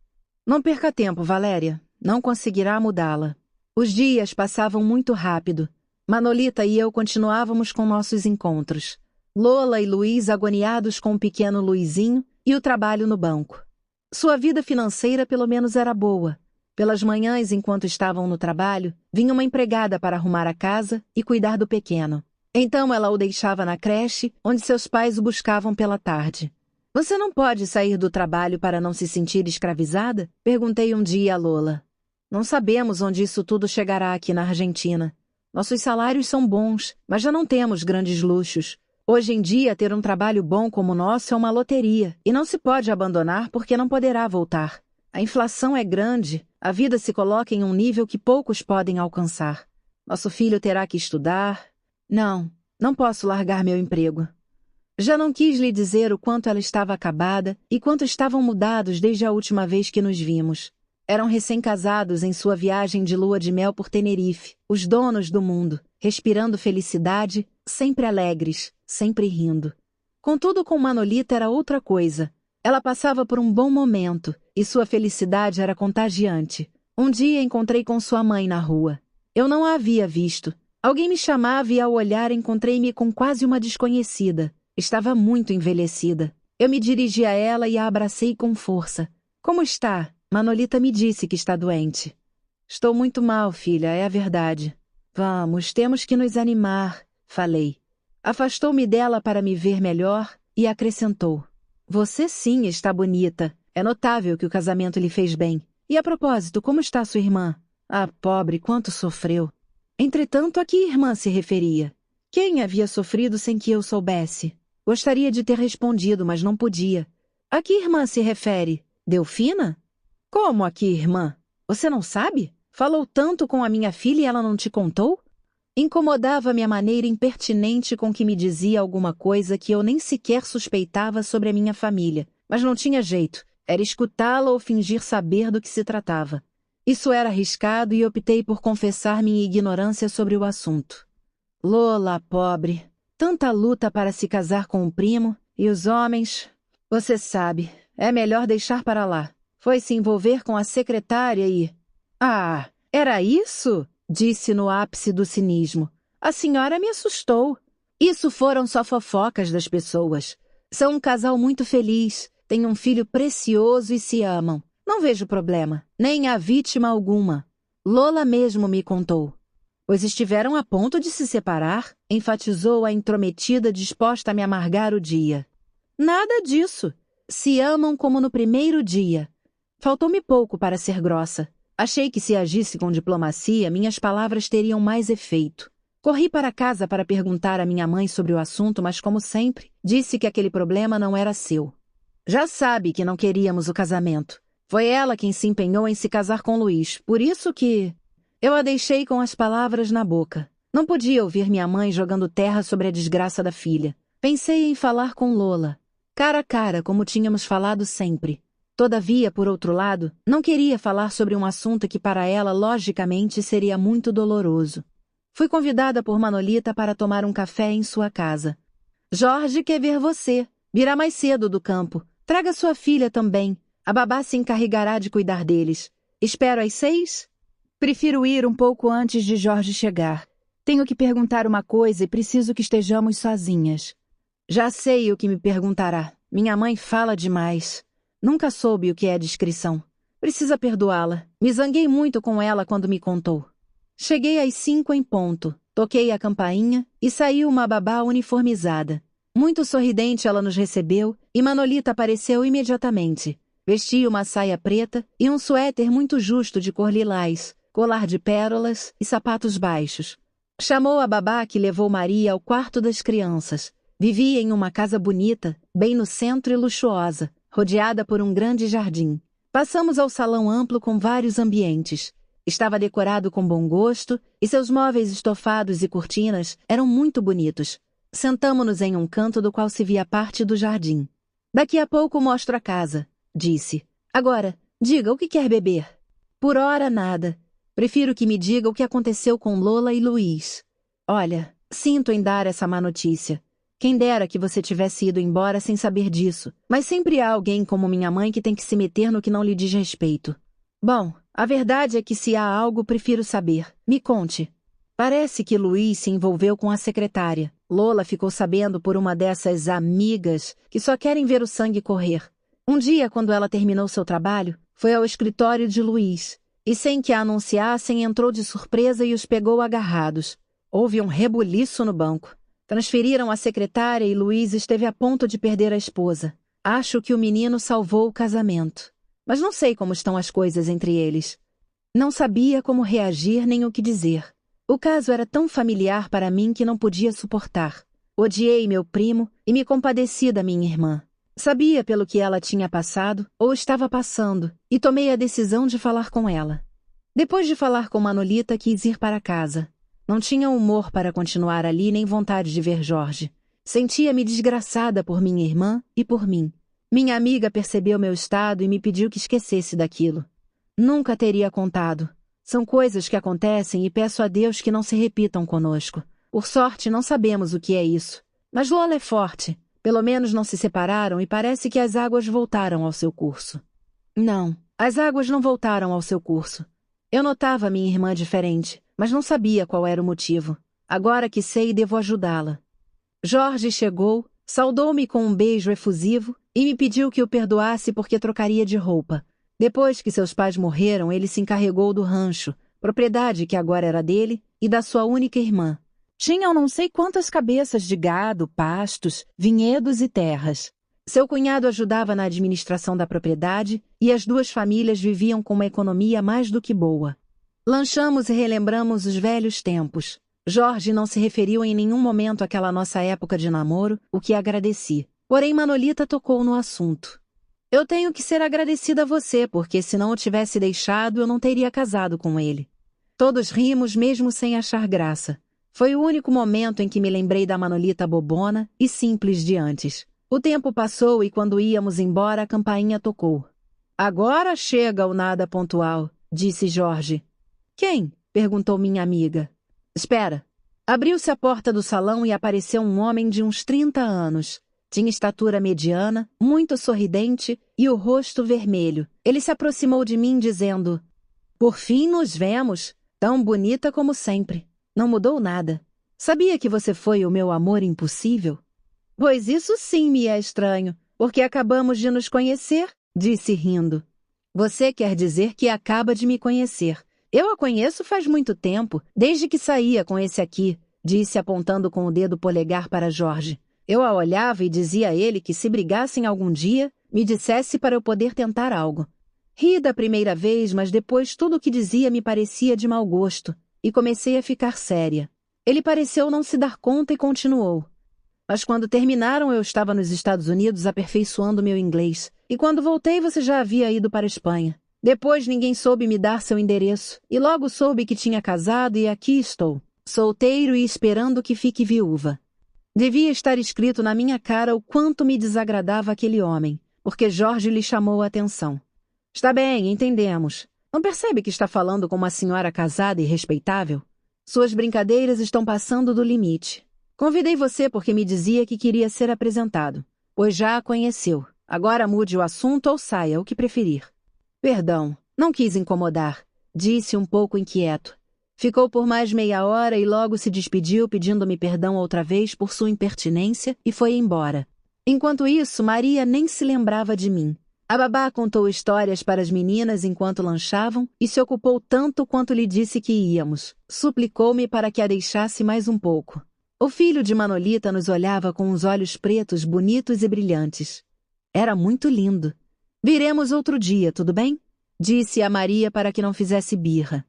Não perca tempo, Valéria. Não conseguirá mudá-la. Os dias passavam muito rápido. Manolita e eu continuávamos com nossos encontros. Lola e Luiz agoniados com o pequeno Luizinho e o trabalho no banco. Sua vida financeira pelo menos era boa. Pelas manhãs, enquanto estavam no trabalho, vinha uma empregada para arrumar a casa e cuidar do pequeno. Então ela o deixava na creche, onde seus pais o buscavam pela tarde. Você não pode sair do trabalho para não se sentir escravizada? Perguntei um dia a Lola. Não sabemos onde isso tudo chegará aqui na Argentina. Nossos salários são bons, mas já não temos grandes luxos. Hoje em dia, ter um trabalho bom como o nosso é uma loteria, e não se pode abandonar porque não poderá voltar. A inflação é grande, a vida se coloca em um nível que poucos podem alcançar. Nosso filho terá que estudar. Não posso largar meu emprego. Já não quis lhe dizer o quanto ela estava acabada e quanto estavam mudados desde a última vez que nos vimos. Eram recém-casados em sua viagem de lua de mel por Tenerife, os donos do mundo, respirando felicidade, sempre alegres, sempre rindo. Contudo, com Manolita era outra coisa. Ela passava por um bom momento e sua felicidade era contagiante. Um dia encontrei com sua mãe na rua. Eu não a havia visto. Alguém me chamava e ao olhar encontrei-me com quase uma desconhecida. Estava muito envelhecida. Eu me dirigi a ela e a abracei com força. Como está? Manolita me disse que está doente. Estou muito mal, filha, é a verdade. Vamos, temos que nos animar, falei. Afastou-me dela para me ver melhor e acrescentou. Você sim está bonita. É notável que o casamento lhe fez bem. E a propósito, como está sua irmã? Ah, pobre, quanto sofreu. Entretanto, a que irmã se referia? Quem havia sofrido sem que eu soubesse? Gostaria de ter respondido, mas não podia. A que irmã se refere? Delfina? Como a que irmã? Você não sabe? Falou tanto com a minha filha e ela não te contou? Incomodava-me a maneira impertinente com que me dizia alguma coisa que eu nem sequer suspeitava sobre a minha família, mas não tinha jeito, era escutá-la ou fingir saber do que se tratava. Isso era arriscado e optei por confessar minha ignorância sobre o assunto. Lola, pobre, tanta luta para se casar com o primo, e os homens... Você sabe, é melhor deixar para lá. Foi se envolver com a secretária e... Ah, era isso? Disse no ápice do cinismo. A senhora me assustou. Isso foram só fofocas das pessoas. São um casal muito feliz, têm um filho precioso e se amam. Não vejo problema, nem há vítima alguma. Lola mesmo me contou. Pois estiveram a ponto de se separar, enfatizou a intrometida disposta a me amargar o dia. Nada disso. Se amam como no primeiro dia. Faltou-me pouco para ser grossa. Achei que se agisse com diplomacia, minhas palavras teriam mais efeito. Corri para casa para perguntar à minha mãe sobre o assunto, mas como sempre, disse que aquele problema não era seu. Já sabe que não queríamos o casamento. Foi ela quem se empenhou em se casar com Luiz, por isso que... Eu a deixei com as palavras na boca. Não podia ouvir minha mãe jogando terra sobre a desgraça da filha. Pensei em falar com Lola, cara a cara, como tínhamos falado sempre. Todavia, por outro lado, não queria falar sobre um assunto que para ela, logicamente, seria muito doloroso. Fui convidada por Manolita para tomar um café em sua casa. Jorge quer ver você. Virá mais cedo do campo. Traga sua filha também. A babá se encarregará de cuidar deles. Espero às 6? Prefiro ir um pouco antes de Jorge chegar. Tenho que perguntar uma coisa e preciso que estejamos sozinhas. Já sei o que me perguntará. Minha mãe fala demais. Nunca soube o que é discrição. Precisa perdoá-la. Me zanguei muito com ela quando me contou. Cheguei às 5 em ponto. Toquei a campainha e saiu uma babá uniformizada. Muito sorridente ela nos recebeu e Manolita apareceu imediatamente. Vestia uma saia preta e um suéter muito justo de cor lilás, colar de pérolas e sapatos baixos. Chamou a babá que levou Maria ao quarto das crianças. Vivia em uma casa bonita, bem no centro e luxuosa, rodeada por um grande jardim. Passamos ao salão amplo com vários ambientes. Estava decorado com bom gosto e seus móveis estofados e cortinas eram muito bonitos. Sentamo-nos em um canto do qual se via parte do jardim. Daqui a pouco mostro a casa, disse. Agora, diga o que quer beber. Por hora, nada. Prefiro que me diga o que aconteceu com Lola e Luiz. Olha, sinto em dar essa má notícia. Quem dera que você tivesse ido embora sem saber disso, mas sempre há alguém como minha mãe que tem que se meter no que não lhe diz respeito. Bom, a verdade é que se há algo, prefiro saber. Me conte. Parece que Luiz se envolveu com a secretária. Lola ficou sabendo por uma dessas amigas que só querem ver o sangue correr. Um dia, quando ela terminou seu trabalho, foi ao escritório de Luiz e, sem que a anunciassem, entrou de surpresa e os pegou agarrados. Houve um rebuliço no banco. Transferiram a secretária e Luiz esteve a ponto de perder a esposa. Acho que o menino salvou o casamento. Mas não sei como estão as coisas entre eles. Não sabia como reagir nem o que dizer. O caso era tão familiar para mim que não podia suportar. Odiei meu primo e me compadeci da minha irmã. Sabia pelo que ela tinha passado ou estava passando e tomei a decisão de falar com ela. Depois de falar com Manolita, quis ir para casa. Não tinha humor para continuar ali nem vontade de ver Jorge. Sentia-me desgraçada por minha irmã e por mim. Minha amiga percebeu meu estado e me pediu que esquecesse daquilo. Nunca teria contado. São coisas que acontecem e peço a Deus que não se repitam conosco. Por sorte, não sabemos o que é isso. Mas Lola é forte. Pelo menos não se separaram e parece que as águas voltaram ao seu curso. Não, as águas não voltaram ao seu curso. Eu notava minha irmã diferente, mas não sabia qual era o motivo. Agora que sei, devo ajudá-la. Jorge chegou, saudou-me com um beijo efusivo e me pediu que o perdoasse porque trocaria de roupa. Depois que seus pais morreram, ele se encarregou do rancho, propriedade que agora era dele, e da sua única irmã. Tinham não sei quantas cabeças de gado, pastos, vinhedos e terras. Seu cunhado ajudava na administração da propriedade e as duas famílias viviam com uma economia mais do que boa. Lanchamos e relembramos os velhos tempos. Jorge não se referiu em nenhum momento àquela nossa época de namoro, o que agradeci. Porém, Manolita tocou no assunto. Eu tenho que ser agradecida a você, porque se não o tivesse deixado, eu não teria casado com ele. Todos rimos mesmo sem achar graça. Foi o único momento em que me lembrei da Manolita bobona e simples de antes. O tempo passou e quando íamos embora, a campainha tocou. Agora chega o nada pontual, disse Jorge. Quem? Perguntou minha amiga. Espera. Abriu-se a porta do salão e apareceu um homem de uns 30 anos. Tinha estatura mediana, muito sorridente e o rosto vermelho. Ele se aproximou de mim dizendo: Por fim nos vemos, tão bonita como sempre. Não mudou nada. Sabia que você foi o meu amor impossível? Pois isso sim me é estranho, porque acabamos de nos conhecer, disse rindo. Você quer dizer que acaba de me conhecer. Eu a conheço faz muito tempo, desde que saía com esse aqui, disse apontando com o dedo polegar para Jorge. Eu a olhava e dizia a ele que se brigassem algum dia, me dissesse para eu poder tentar algo. Ri da primeira vez, mas depois tudo o que dizia me parecia de mau gosto, e comecei a ficar séria. Ele pareceu não se dar conta e continuou. Mas quando terminaram eu estava nos Estados Unidos aperfeiçoando meu inglês, e quando voltei você já havia ido para a Espanha. Depois ninguém soube me dar seu endereço, e logo soube que tinha casado e aqui estou, solteiro e esperando que fique viúva. Devia estar escrito na minha cara o quanto me desagradava aquele homem, porque Jorge lhe chamou a atenção. Está bem, entendemos. Não percebe que está falando com uma senhora casada e respeitável? Suas brincadeiras estão passando do limite. Convidei você porque me dizia que queria ser apresentado, pois já a conheceu. Agora mude o assunto ou saia, o que preferir. Perdão, não quis incomodar, disse um pouco inquieto. Ficou por mais meia hora e logo se despediu pedindo-me perdão outra vez por sua impertinência e foi embora. Enquanto isso, Maria nem se lembrava de mim. A babá contou histórias para as meninas enquanto lanchavam e se ocupou tanto quanto lhe disse que íamos. Suplicou-me para que a deixasse mais um pouco. O filho de Manolita nos olhava com os olhos pretos, bonitos e brilhantes. Era muito lindo. Viremos outro dia, tudo bem? Disse a Maria para que não fizesse birra.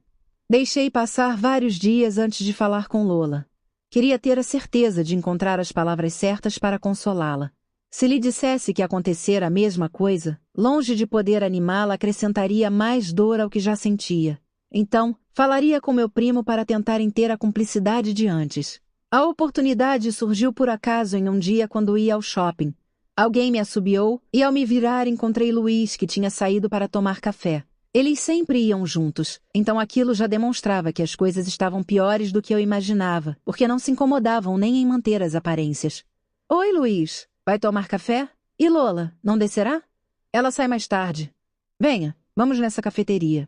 Deixei passar vários dias antes de falar com Lola. Queria ter a certeza de encontrar as palavras certas para consolá-la. Se lhe dissesse que acontecera a mesma coisa, longe de poder animá-la, acrescentaria mais dor ao que já sentia. Então, falaria com meu primo para tentarem ter a cumplicidade de antes. A oportunidade surgiu por acaso em um dia quando ia ao shopping. Alguém me assobiou e ao me virar encontrei Luiz, que tinha saído para tomar café. Eles sempre iam juntos, então aquilo já demonstrava que as coisas estavam piores do que eu imaginava, porque não se incomodavam nem em manter as aparências. Oi, Luiz. Vai tomar café? E Lola, não descerá? Ela sai mais tarde. Venha, vamos nessa cafeteria.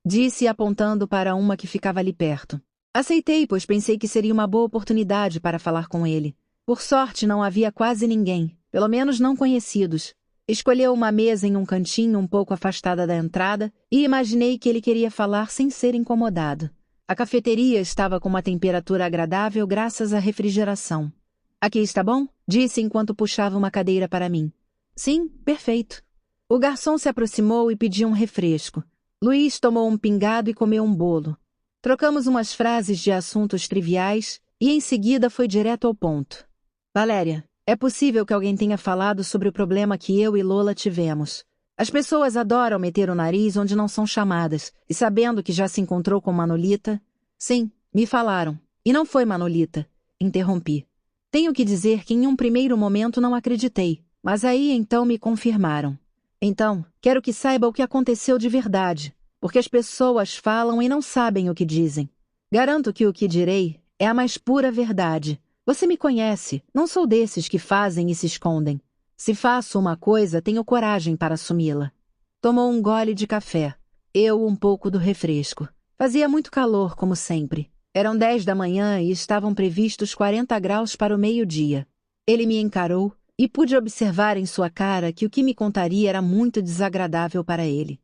Disse apontando para uma que ficava ali perto. Aceitei, pois pensei que seria uma boa oportunidade para falar com ele. Por sorte, não havia quase ninguém, pelo menos não conhecidos. Escolheu uma mesa em um cantinho um pouco afastada da entrada e imaginei que ele queria falar sem ser incomodado. A cafeteria estava com uma temperatura agradável graças à refrigeração. Aqui está bom? Disse enquanto puxava uma cadeira para mim. Sim, perfeito. O garçom se aproximou e pediu um refresco. Luiz tomou um pingado e comeu um bolo. Trocamos umas frases de assuntos triviais e em seguida foi direto ao ponto. Valéria, é possível que alguém tenha falado sobre o problema que eu e Lola tivemos. As pessoas adoram meter o nariz onde não são chamadas, e sabendo que já se encontrou com Manolita... Sim, me falaram. E não foi Manolita. Interrompi. Tenho que dizer que em um primeiro momento não acreditei, mas aí então me confirmaram. Então, quero que saiba o que aconteceu de verdade, porque as pessoas falam e não sabem o que dizem. Garanto que o que direi é a mais pura verdade. Você me conhece, não sou desses que fazem e se escondem. Se faço uma coisa, tenho coragem para assumi-la. Tomou um gole de café, eu um pouco do refresco. Fazia muito calor, como sempre. Eram 10 da manhã e estavam previstos 40 graus para o meio-dia. Ele me encarou e pude observar em sua cara que o que me contaria era muito desagradável para ele.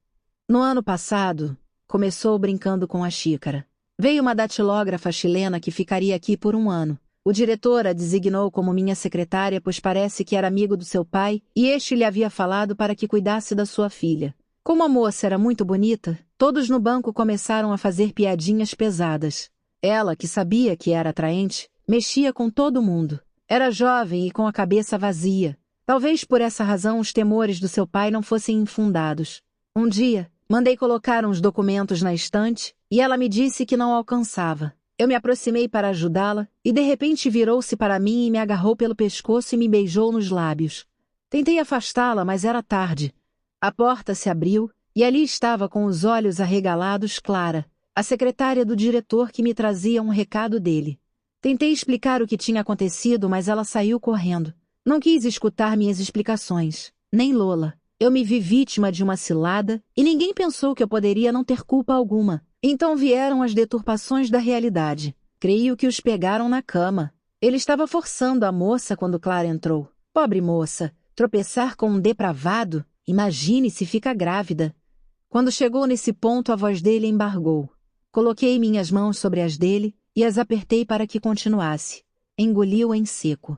No ano passado, começou brincando com a xícara. Veio uma datilógrafa chilena que ficaria aqui por um ano. O diretor a designou como minha secretária, pois parece que era amigo do seu pai e este lhe havia falado para que cuidasse da sua filha. Como a moça era muito bonita, todos no banco começaram a fazer piadinhas pesadas. Ela, que sabia que era atraente, mexia com todo mundo. Era jovem e com a cabeça vazia. Talvez por essa razão os temores do seu pai não fossem infundados. Um dia, mandei colocar uns documentos na estante e ela me disse que não alcançava. Eu me aproximei para ajudá-la e de repente virou-se para mim e me agarrou pelo pescoço e me beijou nos lábios. Tentei afastá-la, mas era tarde. A porta se abriu e ali estava com os olhos arregalados Clara, a secretária do diretor que me trazia um recado dele. Tentei explicar o que tinha acontecido, mas ela saiu correndo. Não quis escutar minhas explicações, nem Lola. Eu me vi vítima de uma cilada e ninguém pensou que eu poderia não ter culpa alguma. Então vieram as deturpações da realidade. Creio que os pegaram na cama. Ele estava forçando a moça quando Clara entrou. Pobre moça, tropeçar com um depravado? Imagine se fica grávida. Quando chegou nesse ponto, a voz dele embargou. Coloquei minhas mãos sobre as dele e as apertei para que continuasse. Engoliu em seco.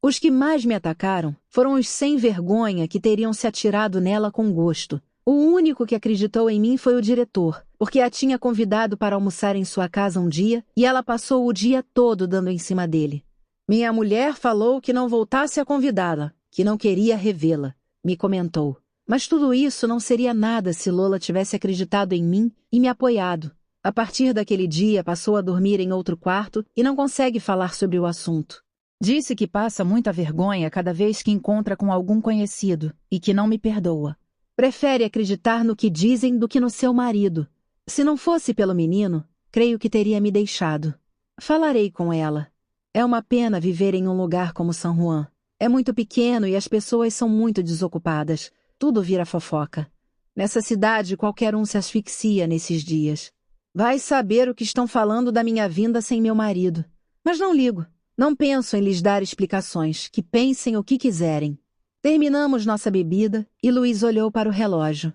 Os que mais me atacaram foram os sem vergonha que teriam se atirado nela com gosto. O único que acreditou em mim foi o diretor, porque a tinha convidado para almoçar em sua casa um dia e ela passou o dia todo dando em cima dele. Minha mulher falou que não voltasse a convidá-la, que não queria revê-la, me comentou. Mas tudo isso não seria nada se Lola tivesse acreditado em mim e me apoiado. A partir daquele dia passou a dormir em outro quarto e não consegue falar sobre o assunto. Disse que passa muita vergonha cada vez que encontra com algum conhecido e que não me perdoa. Prefere acreditar no que dizem do que no seu marido. Se não fosse pelo menino, creio que teria me deixado. Falarei com ela. É uma pena viver em um lugar como San Juan. É muito pequeno e as pessoas são muito desocupadas. Tudo vira fofoca. Nessa cidade, qualquer um se asfixia nesses dias. Vai saber o que estão falando da minha vinda sem meu marido. Mas não ligo. Não penso em lhes dar explicações. Que pensem o que quiserem. Terminamos nossa bebida e Luiz olhou para o relógio.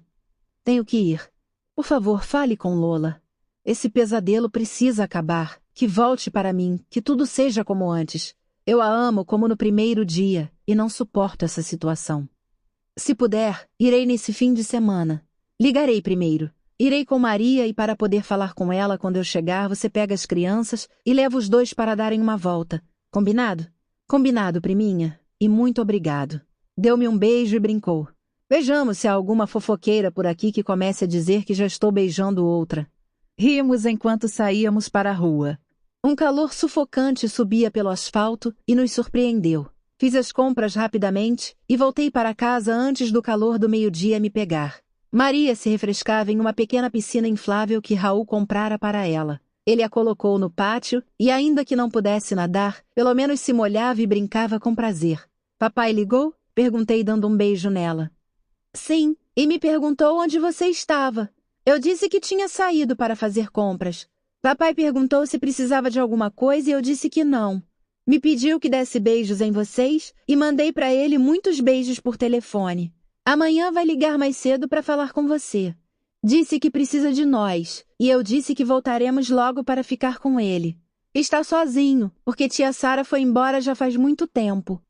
Tenho que ir. Por favor, fale com Lola. Esse pesadelo precisa acabar. Que volte para mim, que tudo seja como antes. Eu a amo como no primeiro dia e não suporto essa situação. Se puder, irei nesse fim de semana. Ligarei primeiro. Irei com Maria e para poder falar com ela quando eu chegar, você pega as crianças e leva os dois para darem uma volta. Combinado? Combinado, priminha. E muito obrigado. Deu-me um beijo e brincou. Vejamos se há alguma fofoqueira por aqui que comece a dizer que já estou beijando outra. Rimos enquanto saíamos para a rua. Um calor sufocante subia pelo asfalto e nos surpreendeu. Fiz as compras rapidamente e voltei para casa antes do calor do meio-dia me pegar. Maria se refrescava em uma pequena piscina inflável que Raul comprara para ela. Ele a colocou no pátio e, ainda que não pudesse nadar, pelo menos se molhava e brincava com prazer. Papai ligou? Perguntei dando um beijo nela. Sim, e me perguntou onde você estava. Eu disse que tinha saído para fazer compras. Papai perguntou se precisava de alguma coisa e eu disse que não. Me pediu que desse beijos em vocês e mandei para ele muitos beijos por telefone. Amanhã vai ligar mais cedo para falar com você. Disse que precisa de nós e eu disse que voltaremos logo para ficar com ele. Está sozinho, porque tia Sara foi embora já faz muito tempo.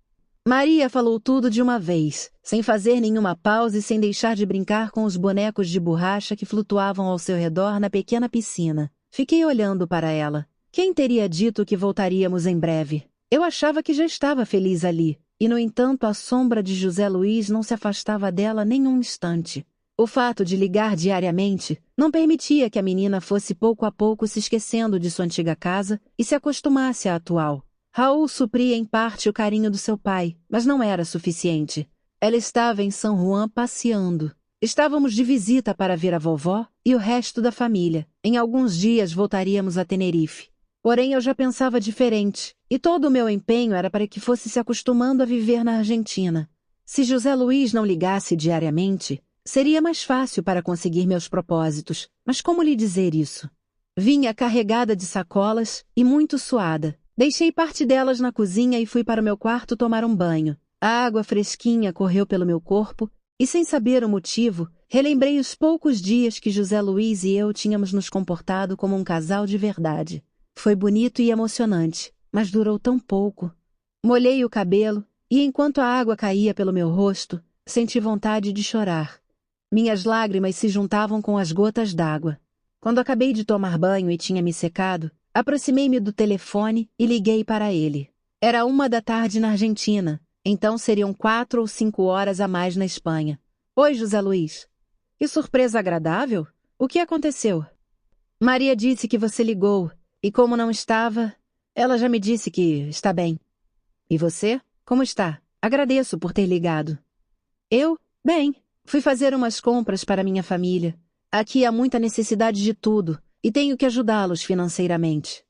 Maria falou tudo de uma vez, sem fazer nenhuma pausa e sem deixar de brincar com os bonecos de borracha que flutuavam ao seu redor na pequena piscina. Fiquei olhando para ela. Quem teria dito que voltaríamos em breve? Eu achava que já estava feliz ali, e no entanto a sombra de José Luiz não se afastava dela nem um instante. O fato de ligar diariamente não permitia que a menina fosse pouco a pouco se esquecendo de sua antiga casa e se acostumasse à atual. Raul supria em parte o carinho do seu pai, mas não era suficiente. Ela estava em São Juan passeando. Estávamos de visita para ver a vovó e o resto da família. Em alguns dias voltaríamos a Tenerife. Porém, eu já pensava diferente, e todo o meu empenho era para que fosse se acostumando a viver na Argentina. Se José Luiz não ligasse diariamente, seria mais fácil para conseguir meus propósitos. Mas como lhe dizer isso? Vinha carregada de sacolas e muito suada. Deixei parte delas na cozinha e fui para o meu quarto tomar um banho. A água fresquinha correu pelo meu corpo e, sem saber o motivo, relembrei os poucos dias que José Luiz e eu tínhamos nos comportado como um casal de verdade. Foi bonito e emocionante, mas durou tão pouco. Molhei o cabelo e, enquanto a água caía pelo meu rosto, senti vontade de chorar. Minhas lágrimas se juntavam com as gotas d'água. Quando acabei de tomar banho e tinha me secado, aproximei-me do telefone e liguei para ele. Era 1 da tarde na Argentina, então seriam 4 ou 5 horas a mais na Espanha. Oi, José Luiz. Que surpresa agradável! O que aconteceu? Maria disse que você ligou, e como não estava, ela já me disse que está bem. E você? Como está? Agradeço por ter ligado. Eu? Bem, fui fazer umas compras para minha família. Aqui há muita necessidade de tudo, e tenho que ajudá-los financeiramente.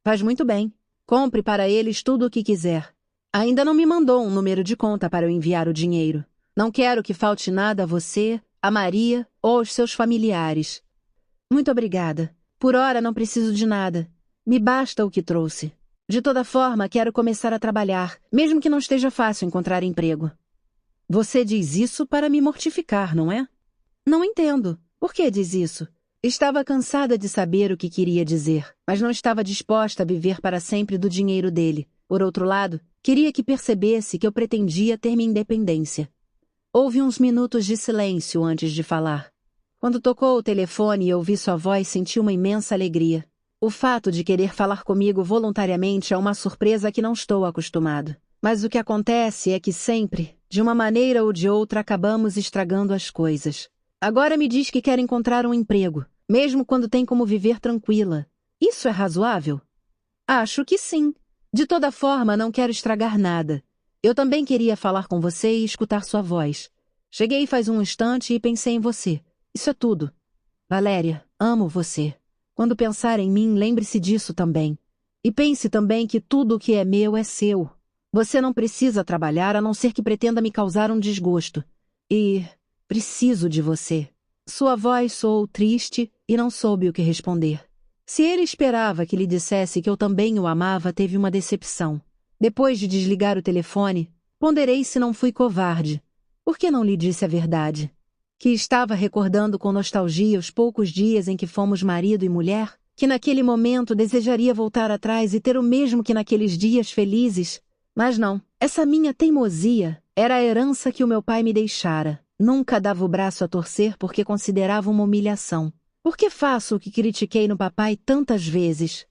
Faz muito bem. Compre para eles tudo o que quiser. Ainda não me mandou um número de conta para eu enviar o dinheiro. Não quero que falte nada a você, a Maria ou aos seus familiares. Muito obrigada. Por hora não preciso de nada. Me basta o que trouxe. De toda forma, quero começar a trabalhar, mesmo que não esteja fácil encontrar emprego. Você diz isso para me mortificar, não é? Não entendo. Por que diz isso? Estava cansada de saber o que queria dizer, mas não estava disposta a viver para sempre do dinheiro dele. Por outro lado, queria que percebesse que eu pretendia ter minha independência. Houve uns minutos de silêncio antes de falar. Quando tocou o telefone e ouvi sua voz, senti uma imensa alegria. O fato de querer falar comigo voluntariamente é uma surpresa a que não estou acostumado. Mas o que acontece é que sempre, de uma maneira ou de outra, acabamos estragando as coisas. Agora me diz que quer encontrar um emprego, mesmo quando tem como viver tranquila. Isso é razoável? Acho que sim. De toda forma, não quero estragar nada. Eu também queria falar com você e escutar sua voz. Cheguei faz um instante e pensei em você. Isso é tudo. Valéria, amo você. Quando pensar em mim, lembre-se disso também. E pense também que tudo o que é meu é seu. Você não precisa trabalhar a não ser que pretenda me causar um desgosto. E preciso de você. Sua voz soou triste e não soube o que responder. Se ele esperava que lhe dissesse que eu também o amava, teve uma decepção. Depois de desligar o telefone, ponderei se não fui covarde. Por que não lhe disse a verdade? Que estava recordando com nostalgia os poucos dias em que fomos marido e mulher, que naquele momento desejaria voltar atrás e ter o mesmo que naqueles dias felizes. Mas não, essa minha teimosia era a herança que o meu pai me deixara. Nunca dava o braço a torcer porque considerava uma humilhação. Por que faço o que critiquei no papai tantas vezes?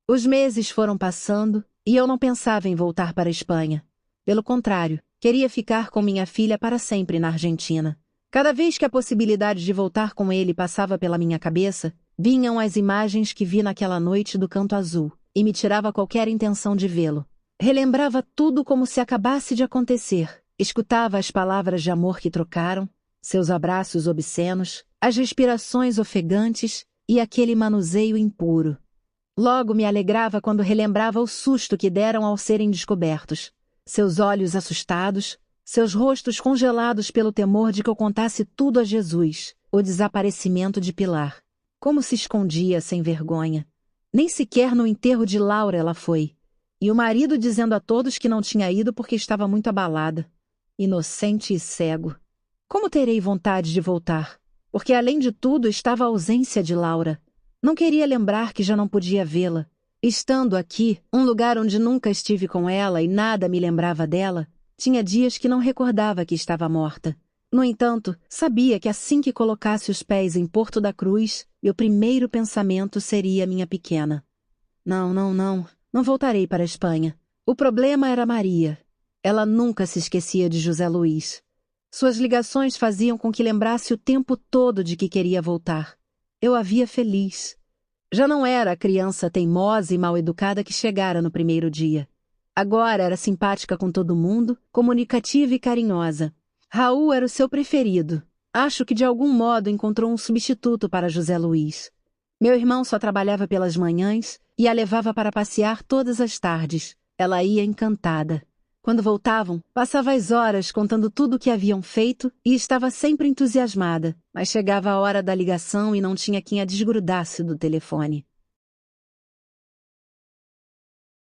Os meses foram passando e eu não pensava em voltar para a Espanha. Pelo contrário, queria ficar com minha filha para sempre na Argentina. Cada vez que a possibilidade de voltar com ele passava pela minha cabeça, vinham as imagens que vi naquela noite do Canto Azul e me tirava qualquer intenção de vê-lo. Relembrava tudo como se acabasse de acontecer. Escutava as palavras de amor que trocaram, seus abraços obscenos, as respirações ofegantes e aquele manuseio impuro. Logo me alegrava quando relembrava o susto que deram ao serem descobertos. Seus olhos assustados, seus rostos congelados pelo temor de que eu contasse tudo a Jesus, o desaparecimento de Pilar. Como se escondia sem vergonha. Nem sequer no enterro de Laura ela foi. E o marido dizendo a todos que não tinha ido porque estava muito abalada. Inocente e cego. Como terei vontade de voltar? Porque, além de tudo, estava a ausência de Laura. Não queria lembrar que já não podia vê-la. Estando aqui, um lugar onde nunca estive com ela e nada me lembrava dela, tinha dias que não recordava que estava morta. No entanto, sabia que assim que colocasse os pés em Porto da Cruz, meu primeiro pensamento seria minha pequena. Não voltarei para a Espanha. O problema era Maria. Ela nunca se esquecia de José Luís. Suas ligações faziam com que lembrasse o tempo todo de que queria voltar. Eu a via feliz. Já não era a criança teimosa e mal-educada que chegara no primeiro dia. Agora era simpática com todo mundo, comunicativa e carinhosa. Raul era o seu preferido. Acho que de algum modo encontrou um substituto para José Luís. Meu irmão só trabalhava pelas manhãs e a levava para passear todas as tardes. Ela ia encantada. Quando voltavam, passava as horas contando tudo o que haviam feito e estava sempre entusiasmada, mas chegava a hora da ligação e não tinha quem a desgrudasse do telefone.